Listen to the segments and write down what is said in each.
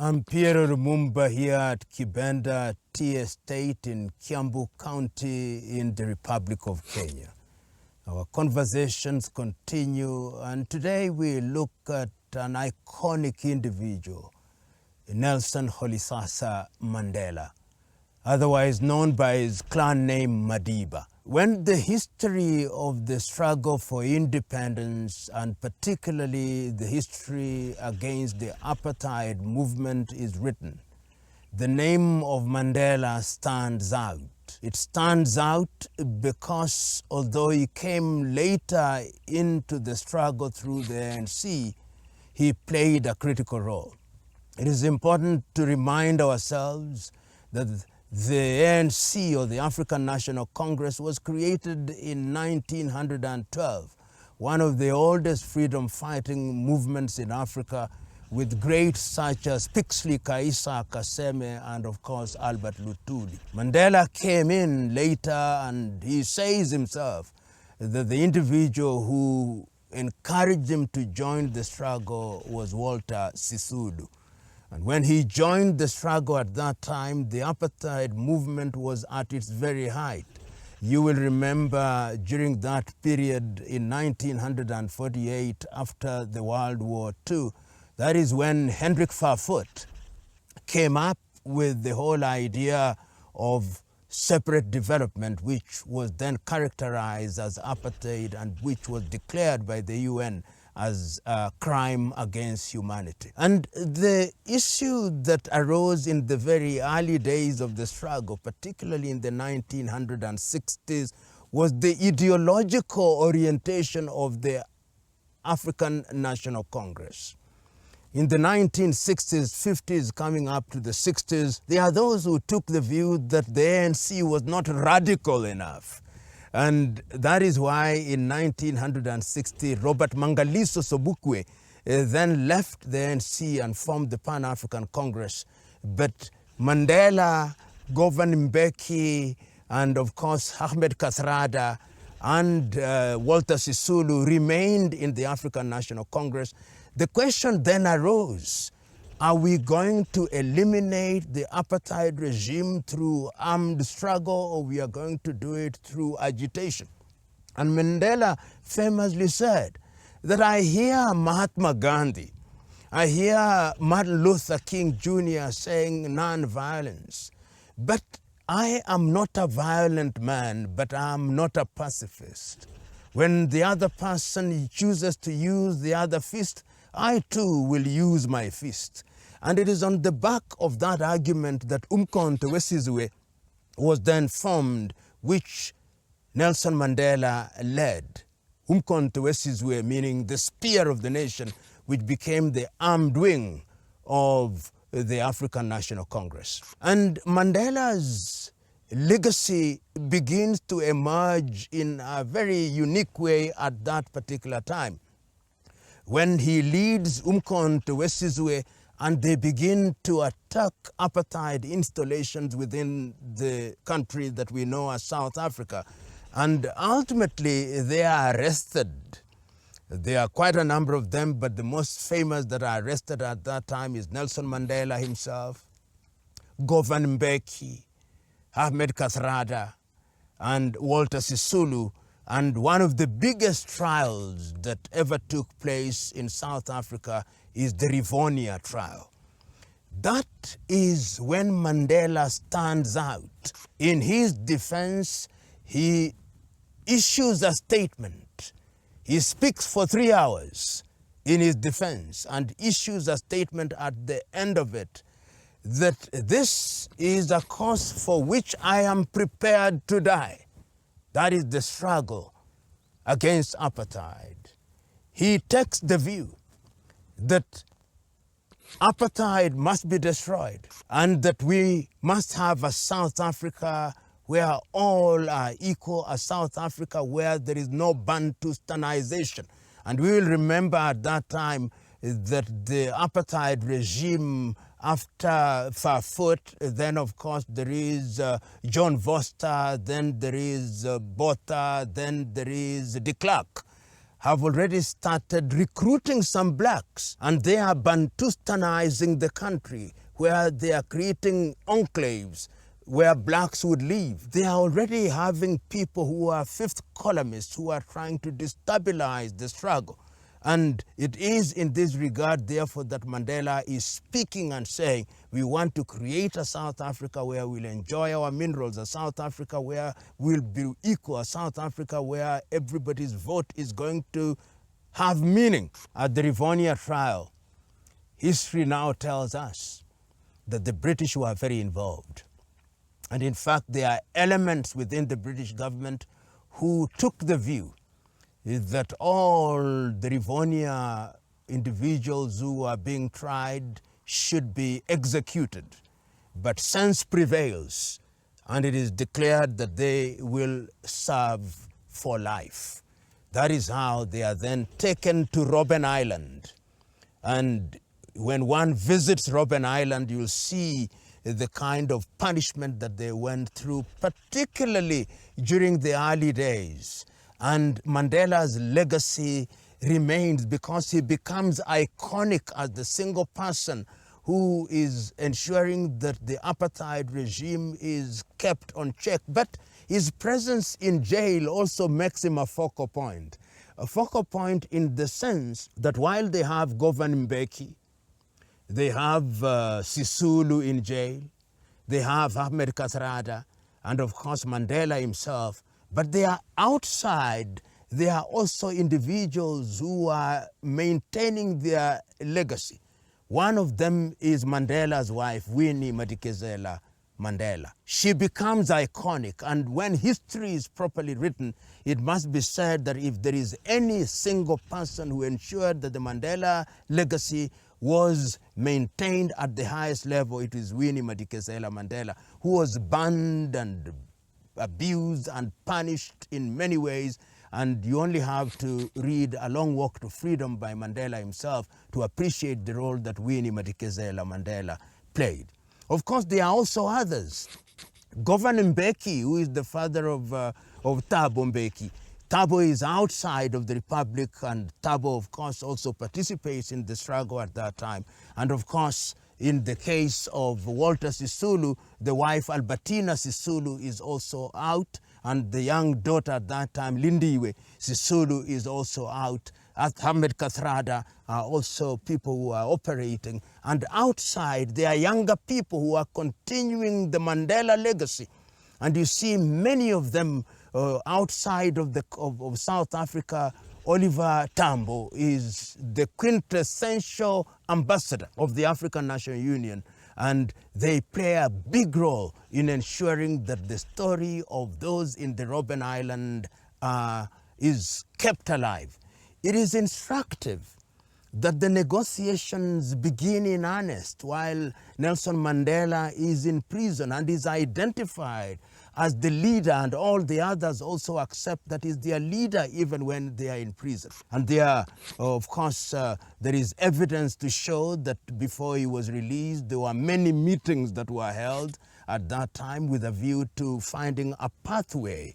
I'm P.L.O Lumumba here at Kibenda Tea Estate in Kiambu County in the Republic of Kenya. Our conversations continue, and today we look at an iconic individual, Nelson Rolihlahla Mandela, otherwise known by his clan name Madiba. When the history of the struggle for independence, and particularly the history against the apartheid movement, is written, the name of Mandela stands out. It stands out because although he came later into the struggle through the ANC, he played a critical role. It is important to remind ourselves that the ANC, or the African National Congress, was created in 1912, one of the oldest freedom-fighting movements in Africa, with greats such as Pixley Kaisa Kaseme and, of course, Albert Lutuli. Mandela came in later, and he says himself that the individual who encouraged him to join the struggle was Walter Sisulu. And when he joined the struggle at that time, the apartheid movement was at its very height. You will remember during that period in 1948, after the World War II, that is when Hendrik Verwoerd came up with the whole idea of separate development, which was then characterized as apartheid and which was declared by the UN as a crime against humanity. And the issue that arose in the very early days of the struggle, particularly in the 1960s, was the ideological orientation of the African National Congress. In the 1960s, 50s, coming up to the 60s, there are those who took the view that the ANC was not radical enough. And that is why in 1960, Robert Mangaliso Sobukwe then left the ANC and formed the Pan-African Congress. But Mandela, Govan Mbeki, and of course Ahmed Kathrada and Walter Sisulu remained in the African National Congress. The question then arose, are we going to eliminate the apartheid regime through armed struggle, or we are going to do it through agitation? And Mandela famously said that I hear Mahatma Gandhi, I hear Martin Luther King Jr. saying non-violence, but I am not a violent man, but I am not a pacifist. When the other person chooses to use the other fist, I too will use my fist. And it is on the back of that argument that Umkhonto weSizwe was then formed, which Nelson Mandela led. Umkhonto weSizwe meaning the spear of the nation, which became the armed wing of the African National Congress. And Mandela's legacy begins to emerge in a very unique way at that particular time, when he leads Umkhonto weSizwe and they begin to attack apartheid installations within the country that we know as South Africa. And ultimately, they are arrested. There are quite a number of them, but the most famous that are arrested at that time is Nelson Mandela himself, Govan Mbeki, Ahmed Kathrada, and Walter Sisulu. And one of the biggest trials that ever took place in South Africa is the Rivonia Trial. That is when Mandela stands out. In his defense, he issues a statement. He speaks for 3 hours in his defense and issues a statement at the end of it that this is a cause for which I am prepared to die. That is the struggle against apartheid. He takes the view that apartheid must be destroyed and that we must have a South Africa where all are equal, a South Africa where there is no Bantustanization. And we will remember at that time that the apartheid regime after Verwoerd, then of course there is John Vorster, then there is Botha, then there is de Klerk, have already started recruiting some blacks, and they are Bantustanizing the country, where they are creating enclaves where blacks would live. They are already having people who are fifth columnists who are trying to destabilize the struggle. And it is in this regard, therefore, that Mandela is speaking and saying, we want to create a South Africa where we'll enjoy our minerals, a South Africa where we'll be equal, a South Africa where everybody's vote is going to have meaning. At the Rivonia Trial, history now tells us that the British were very involved. And in fact, there are elements within the British government who took the view that all the Rivonia individuals who are being tried should be executed. But sense prevails, and it is declared that they will serve for life. That is how they are then taken to Robben Island. And when one visits Robben Island, you'll see the kind of punishment that they went through, particularly during the early days. And Mandela's legacy remains because he becomes iconic as the single person who is ensuring that the apartheid regime is kept on check. But his presence in jail also makes him a focal point. A focal point in the sense that while they have Governor Mbeki, they have Sisulu in jail, they have Ahmed Kathrada, and of course Mandela himself, but they are outside. There are also individuals who are maintaining their legacy. One of them is Mandela's wife, Winnie Madikizela Mandela. She becomes iconic, and when history is properly written, it must be said that if there is any single person who ensured that the Mandela legacy was maintained at the highest level, it is Winnie Madikizela Mandela, who was banned and abused and punished in many ways. And you only have to read A Long Walk to Freedom by Mandela himself to appreciate the role that Winnie Madikizela Mandela played. Of course, there are also others. Governor Mbeki, who is the father of Thabo Mbeki. Thabo is outside of the Republic, and Thabo, of course, also participates in the struggle at that time. And of course, in the case of Walter Sisulu, the wife Albertina Sisulu is also out, and the young daughter at that time, Lindiwe Sisulu, is also out. Ahmed Kathrada are also people who are operating. And outside, there are younger people who are continuing the Mandela legacy. And you see many of them outside of South Africa. Oliver Tambo is the quintessential ambassador of the African National Union, and they play a big role in ensuring that the story of those in the Robben Island is kept alive. It is instructive that the negotiations begin in earnest while Nelson Mandela is in prison and is identified as the leader, and all the others also accept that he's their leader even when they are in prison. And there, of course, there is evidence to show that before he was released, there were many meetings that were held at that time with a view to finding a pathway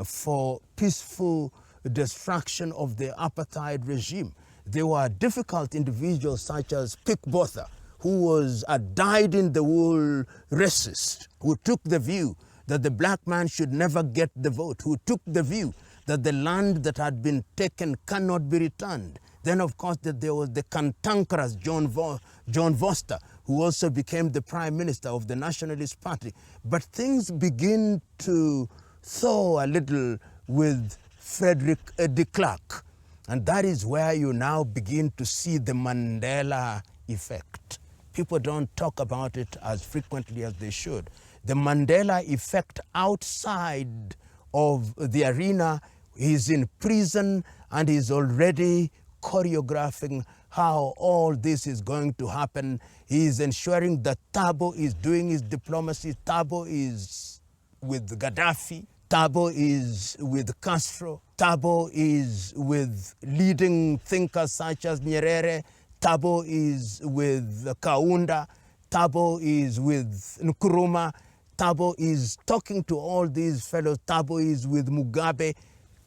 for peaceful destruction of the apartheid regime. There were difficult individuals such as Pik Botha, who was a dyed-in-the-wool racist, who took the view that the black man should never get the vote, who took the view that the land that had been taken cannot be returned. Then, of course, that there was the cantankerous John Vorster, who also became the Prime Minister of the Nationalist Party. But things begin to thaw a little with Frederick de Klerk. And that is where you now begin to see the Mandela effect. People don't talk about it as frequently as they should. The Mandela effect outside of the arena, he's in prison and he's already choreographing how all this is going to happen. He's ensuring that Thabo is doing his diplomacy. Thabo is with Gaddafi. Thabo is with Castro. Thabo is with leading thinkers such as Nyerere. Thabo is with Kaunda. Thabo is with Nkrumah. Thabo is talking to all these fellows. Thabo is with Mugabe,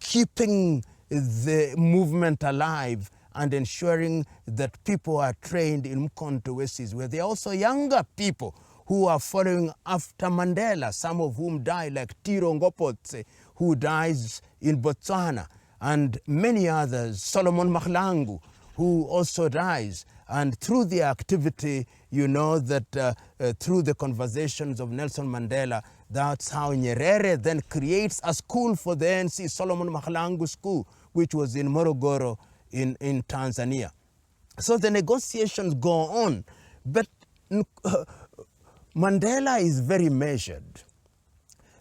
keeping the movement alive and ensuring that people are trained in Mkhonto wesizwe. There are also younger people who are following after Mandela, some of whom die, like Tiro Ngopotse, who dies in Botswana, and many others, Solomon Mahlangu, who also dies. And through the activity, you know that through the conversations of Nelson Mandela, that's how Nyerere then creates a school for the ANC, Solomon Mahlangu School, which was in Morogoro in Tanzania. So the negotiations go on, but Mandela is very measured,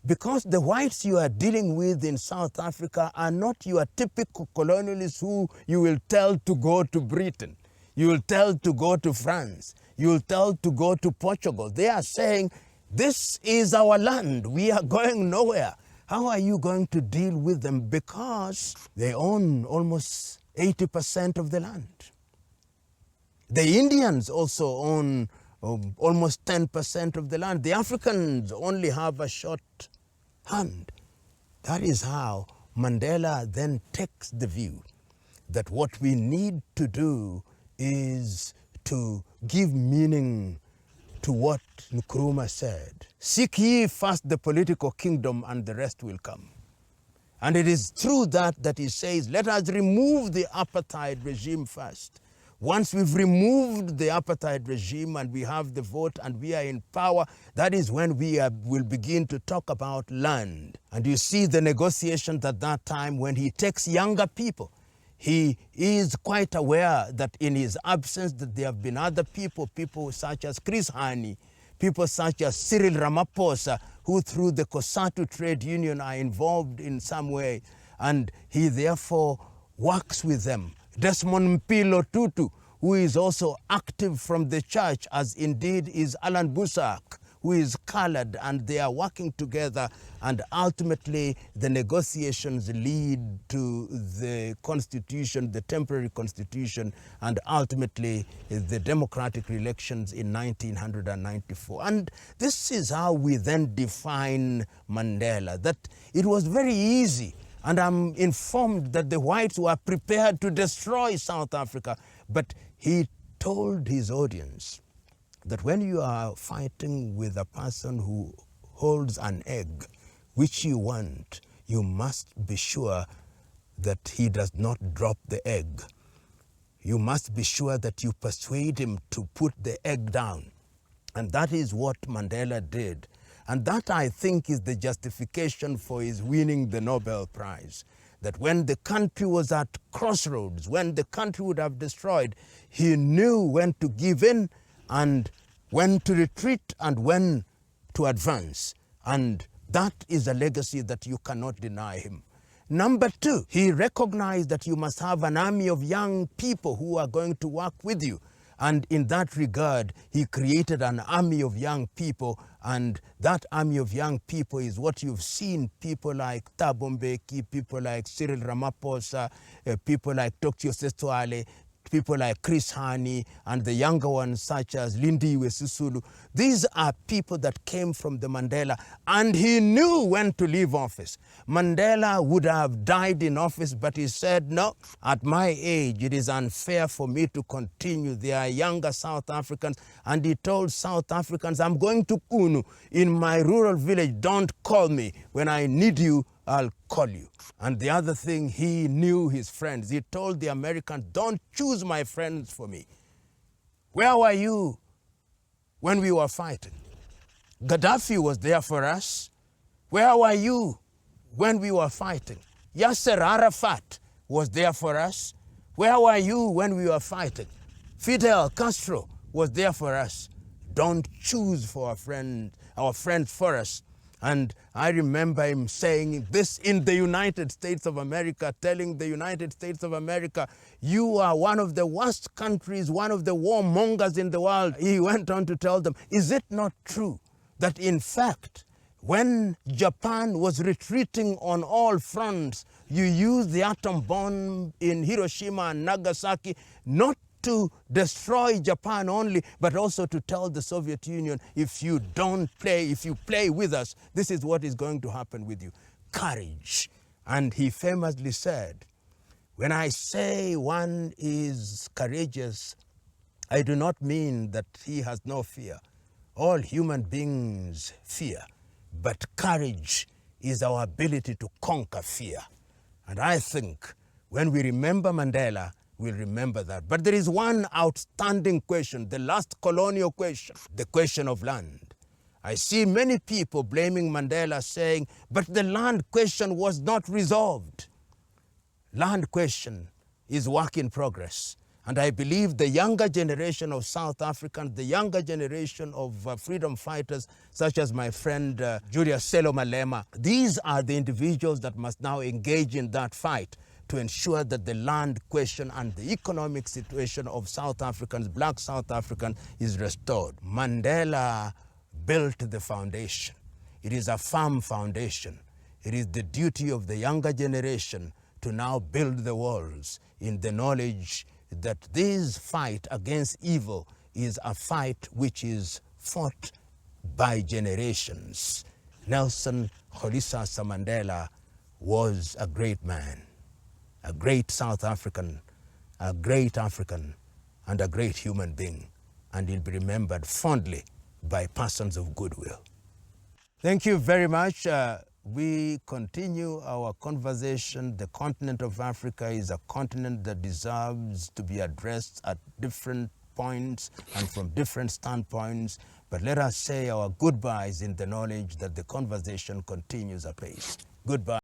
because the whites you are dealing with in South Africa are not your typical colonialists who you will tell to go to Britain, you will tell to go to France, you will tell to go to Portugal. They are saying, this is our land, we are going nowhere. How are you going to deal with them? Because they own almost 80% of the land. The Indians also own almost 10% of the land. The Africans only have a short hand. That is how Mandela then takes the view that what we need to do is to give meaning to what Nkrumah said. Seek ye first the political kingdom and the rest will come. And it is through that he says, let us remove the apartheid regime first. Once we've removed the apartheid regime and we have the vote and we are in power, that is when we will begin to talk about land. And you see the negotiations at that time when he takes younger people. He is quite aware that in his absence that there have been other people such as Chris Hani, people such as Cyril Ramaphosa, who through the COSATU trade union are involved in some way, and he therefore works with them. Desmond P.L.O Tutu, who is also active from the church, as indeed is Alan Busak, who is colored, and they are working together, and ultimately the negotiations lead to the constitution, the temporary constitution, and ultimately the democratic elections in 1994. And this is how we then define Mandela, that it was very easy. And I'm informed that the whites were prepared to destroy South Africa, but he told his audience that when you are fighting with a person who holds an egg which you want, you must be sure that he does not drop the egg. You must be sure that you persuade him to put the egg down. And that is what Mandela did. And that, I think, is the justification for his winning the Nobel Prize. That when the country was at crossroads, when the country would have destroyed, he knew when to give in and when to retreat and when to advance. And that is a legacy that you cannot deny him. Number two, he recognized that you must have an army of young people who are going to work with you. And in that regard, he created an army of young people, and that army of young people is what you've seen, people like Thabo Mbeki, people like Cyril Ramaphosa, people like Tokyo Seswale, people like Chris Hani, and the younger ones such as Lindiwe Sisulu. These are people that came from the Mandela, and he knew when to leave office. Mandela would have died in office, but he said, no, at my age, it is unfair for me to continue. There are younger South Africans, and he told South Africans, I'm going to Kunu in my rural village. Don't call me. When I need you, I'll call you. And the other thing, he knew his friends. He told the Americans, don't choose my friends for me. Where were you when we were fighting? Gaddafi was there for us. Where were you when we were fighting? Yasser Arafat was there for us. Where were you when we were fighting? Fidel Castro was there for us. Don't choose for our friends for us. And I remember him saying this in the United States of America, telling the United States of America, you are one of the worst countries, one of the warmongers in the world. He went on to tell them, is it not true that in fact, when Japan was retreating on all fronts, you used the atom bomb in Hiroshima and Nagasaki, not to destroy Japan only, but also to tell the Soviet Union, if you play with us, this is what is going to happen with you. Courage. And he famously said When I say one is courageous, I do not mean that he has no fear. All human beings fear, but courage is our ability to conquer fear. And I think when we remember Mandela, we'll remember that. But there is one outstanding question, the last colonial question, the question of land. I see many people blaming Mandela, saying, but the land question was not resolved. Land question is work in progress. And I believe the younger generation of South Africans, the younger generation of freedom fighters, such as my friend Julius Selo Malema, these are the individuals that must now engage in that fight to ensure that the land question and the economic situation of South Africans, black South Africans, is restored. Mandela built the foundation. It is a firm foundation. It is the duty of the younger generation to now build the walls in the knowledge that this fight against evil is a fight which is fought by generations. Nelson Mandela was a great man, a great South African, a great African, and a great human being, and he'll be remembered fondly by persons of goodwill. Thank you very much. We continue our conversation. The continent of Africa is a continent that deserves to be addressed at different points and from different standpoints. But let us say our goodbyes in the knowledge that the conversation continues apace. Goodbye.